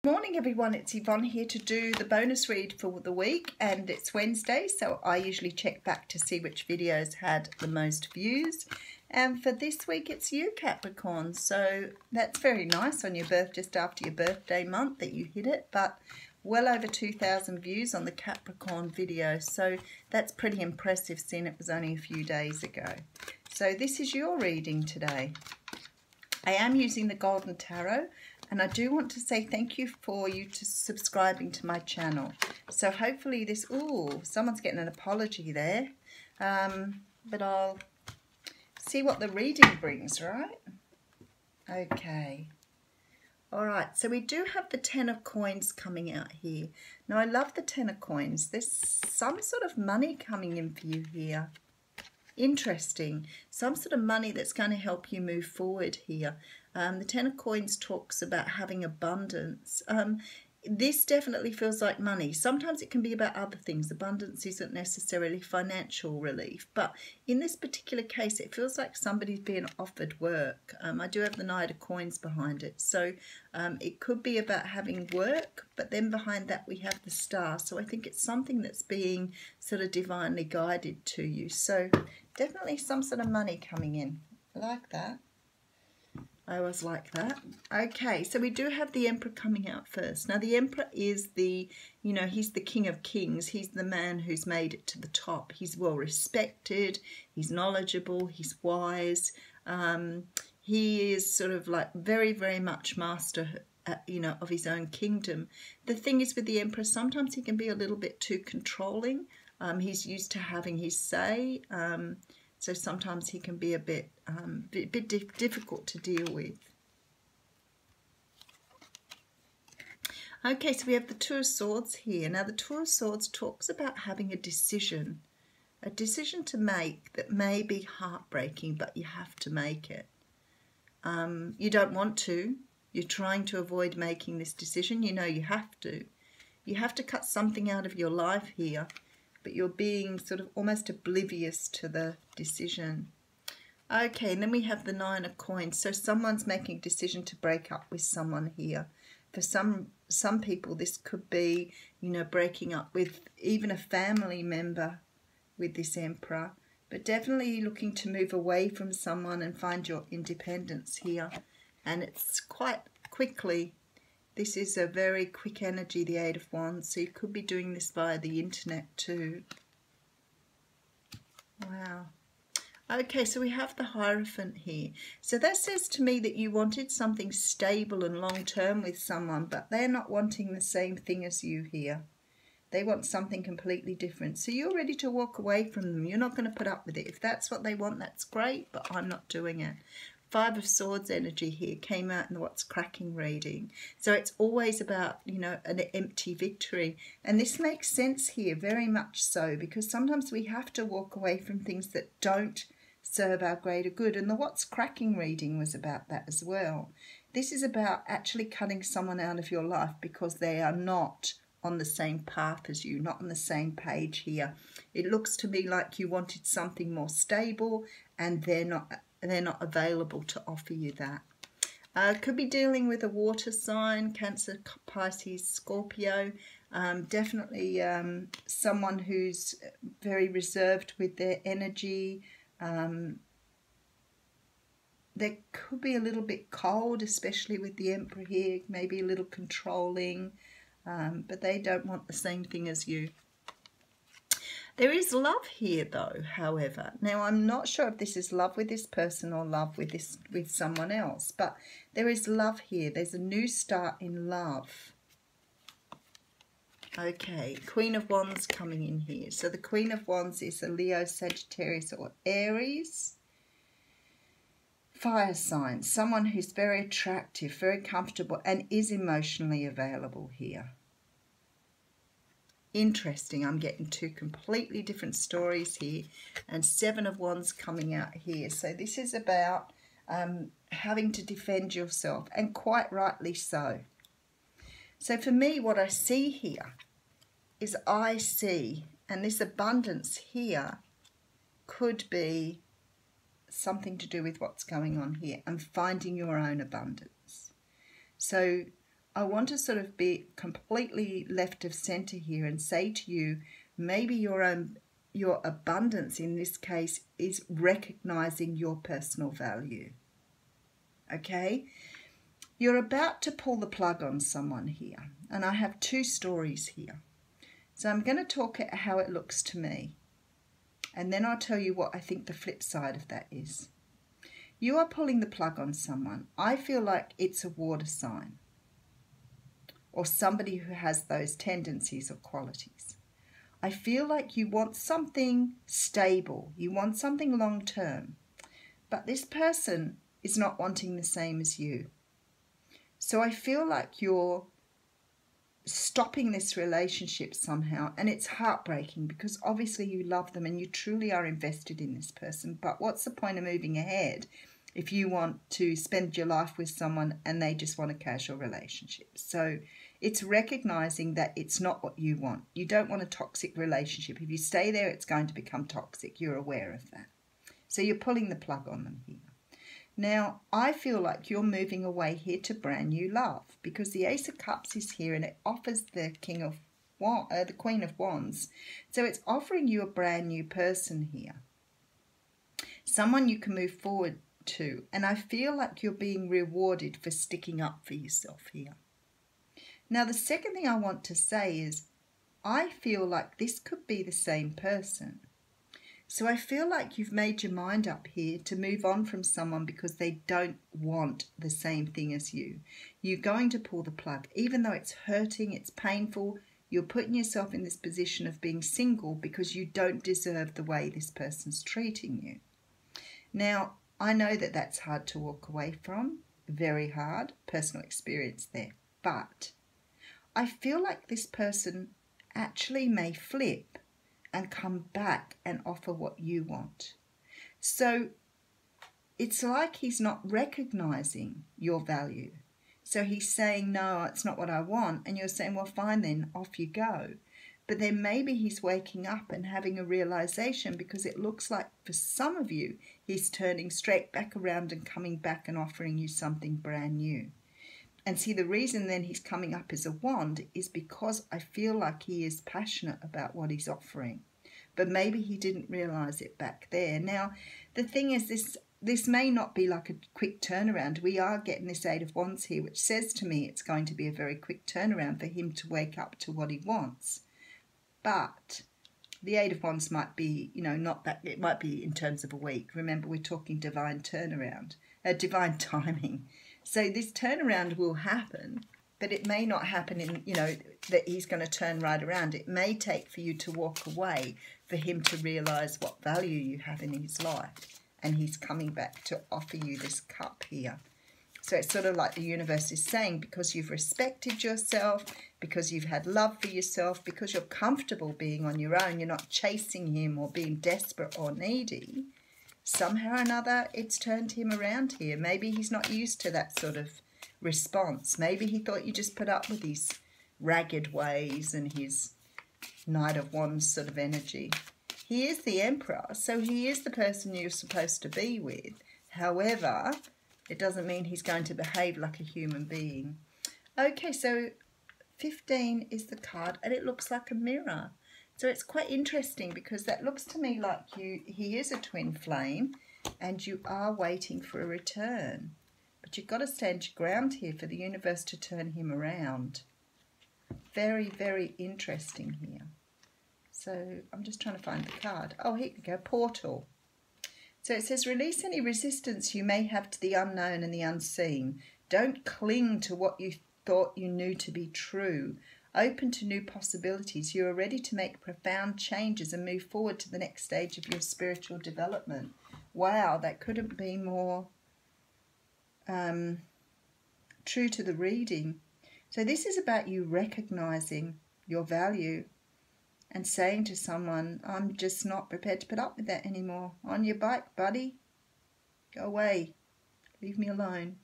Morning everyone, it's Yvonne here to do the bonus read for the week, and it's Wednesday, so I usually check back to see which videos had the most views. And for this week it's you, Capricorn, so that's very nice on your just after your birthday month that you hit it, but well over 2,000 views on the Capricorn video, so that's pretty impressive seeing it was only a few days ago. So this is your reading today. I am using the Golden Tarot, and I do want to say thank you for subscribing to my channel. So hopefully this, someone's getting an apology there, but I'll see what the reading brings, right? Okay. All right, so we do have the 10 of coins coming out here. Now I love the 10 of coins. There's some sort of money coming in for you here. Interesting. Some sort of money that's going to help you move forward here. The 10 of coins talks about having abundance. This definitely feels like money. Sometimes it can be about other things. Abundance isn't necessarily financial relief, but in this particular case it feels like somebody's being offered work. I do have the Knight of Coins behind it, so it could be about having work, but then behind that we have the Star, so I think it's something that's being sort of divinely guided to you. So definitely some sort of money coming in. I like that. I always like that. Okay, so we do have the Emperor coming out first. Now the Emperor is the, he's the King of Kings. He's the man who's made it to the top. He's well respected, he's knowledgeable, he's wise. He is sort of like very, very much master, of his own kingdom. The thing is with the Emperor, sometimes he can be a little bit too controlling. He's used to having his say. So sometimes he can be a bit difficult to deal with. Okay, so we have the Two of Swords here. Now the Two of Swords talks about having a decision to make that may be heartbreaking, but you have to make it. You don't want to. You're trying to avoid making this decision. You know you have to. You have to cut something out of your life here, but you're being sort of almost oblivious to the decision. Okay, and then we have the Nine of Coins. So someone's making a decision to break up with someone here. For some people, this could be, breaking up with even a family member with this Emperor, but definitely looking to move away from someone and find your independence here. And it's quite quickly. This is a very quick energy, the Eight of Wands, so you could be doing this via the internet too. Wow. Okay, so we have the Hierophant here. So that says to me that you wanted something stable and long-term with someone, but they're not wanting the same thing as you here. They want something completely different. So you're ready to walk away from them. You're not going to put up with it. If that's what they want, that's great, but I'm not doing it. Five of Swords energy here came out in the What's Cracking reading. So it's always about, an empty victory. And this makes sense here, very much so, because sometimes we have to walk away from things that don't serve our greater good. And the What's Cracking reading was about that as well. This is about actually cutting someone out of your life because they are not on the same path as you, not on the same page here. It looks to me like you wanted something more stable and they're not available to offer you that. Could be dealing with a water sign, Cancer, Pisces, Scorpio. Definitely someone who's very reserved with their energy. They could be a little bit cold, especially with the Emperor here, maybe a little controlling, but they don't want the same thing as you. There is love here though, however. Now I'm not sure if this is love with this person or love with someone else, but there is love here. There's a new start in love. Okay, Queen of Wands coming in here. So the Queen of Wands is a Leo, Sagittarius or Aries. Fire sign, someone who's very attractive, very comfortable and is emotionally available here. Interesting, I'm getting two completely different stories here, and Seven of Wands coming out here. So this is about having to defend yourself, and quite rightly so. So for me, what I see here is and this abundance here could be something to do with what's going on here and finding your own abundance. So I want to sort of be completely left of center here and say to you, maybe your abundance in this case is recognizing your personal value. Okay? You're about to pull the plug on someone here, and I have two stories here. So I'm going to talk at how it looks to me, and then I'll tell you what I think the flip side of that is. You are pulling the plug on someone. I feel like it's a water sign, or somebody who has those tendencies or qualities. I feel like you want something stable. You want something long term. But this person is not wanting the same as you. So I feel like you're stopping this relationship somehow, and it's heartbreaking because obviously you love them and you truly are invested in this person. But what's the point of moving ahead if you want to spend your life with someone and they just want a casual relationship? So it's recognizing that it's not what you want. You don't want a toxic relationship. If you stay there, it's going to become toxic. You're aware of that. So you're pulling the plug on them here. Now, I feel like you're moving away here to brand new love because the Ace of Cups is here and it offers the Queen of Wands. So it's offering you a brand new person here. Someone you can move forward to. And I feel like you're being rewarded for sticking up for yourself here. Now, the second thing I want to say is I feel like this could be the same person. So I feel like you've made your mind up here to move on from someone because they don't want the same thing as you. You're going to pull the plug. Even though it's hurting, it's painful, you're putting yourself in this position of being single because you don't deserve the way this person's treating you. Now, I know that that's hard to walk away from. Very hard. Personal experience there. But I feel like this person actually may flip and come back and offer what you want. So it's like he's not recognizing your value. So he's saying, no, it's not what I want. And you're saying, well, fine then, off you go. But then maybe he's waking up and having a realization because it looks like for some of you, he's turning straight back around and coming back and offering you something brand new. And see, the reason then he's coming up as a wand is because I feel like he is passionate about what he's offering. But maybe he didn't realize it back there. Now, the thing is, this may not be like a quick turnaround. We are getting this Eight of Wands here, which says to me it's going to be a very quick turnaround for him to wake up to what he wants. But the Eight of Wands might be, not that, it might be in terms of a week. Remember, we're talking divine turnaround, divine timing. So this turnaround will happen, but it may not happen in, that he's going to turn right around. It may take for you to walk away for him to realize what value you have in his life. And he's coming back to offer you this cup here. So it's sort of like the universe is saying, because you've respected yourself, because you've had love for yourself, because you're comfortable being on your own, you're not chasing him or being desperate or needy, somehow or another it's turned him around here. Maybe he's not used to that sort of response. Maybe he thought you just put up with his ragged ways and his Knight of Wands sort of energy. He is the Emperor, so he is the person you're supposed to be with. However, it doesn't mean he's going to behave like a human being. Okay, so 15 is the card, and it looks like a mirror. So it's quite interesting because that looks to me like he is a twin flame, and you are waiting for a return. But you've got to stand your ground here for the universe to turn him around. Very, very interesting here. So I'm just trying to find the card. Oh, here we go, Portal. So it says, release any resistance you may have to the unknown and the unseen. Don't cling to what you thought you knew to be true. Open to new possibilities. You are ready to make profound changes and move forward to the next stage of your spiritual development. Wow, that couldn't be more true to the reading. So this is about you recognizing your value and saying to someone, I'm just not prepared to put up with that anymore. On your bike, buddy. Go away. Leave me alone.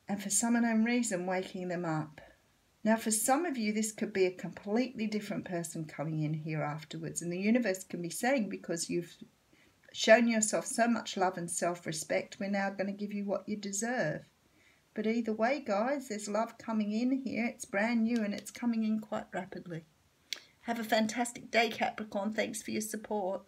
And for some unknown reason, waking them up. Now, for some of you, this could be a completely different person coming in here afterwards. And the universe can be saying, because you've shown yourself so much love and self-respect, we're now going to give you what you deserve. But either way, guys, there's love coming in here. It's brand new and it's coming in quite rapidly. Have a fantastic day, Capricorn. Thanks for your support.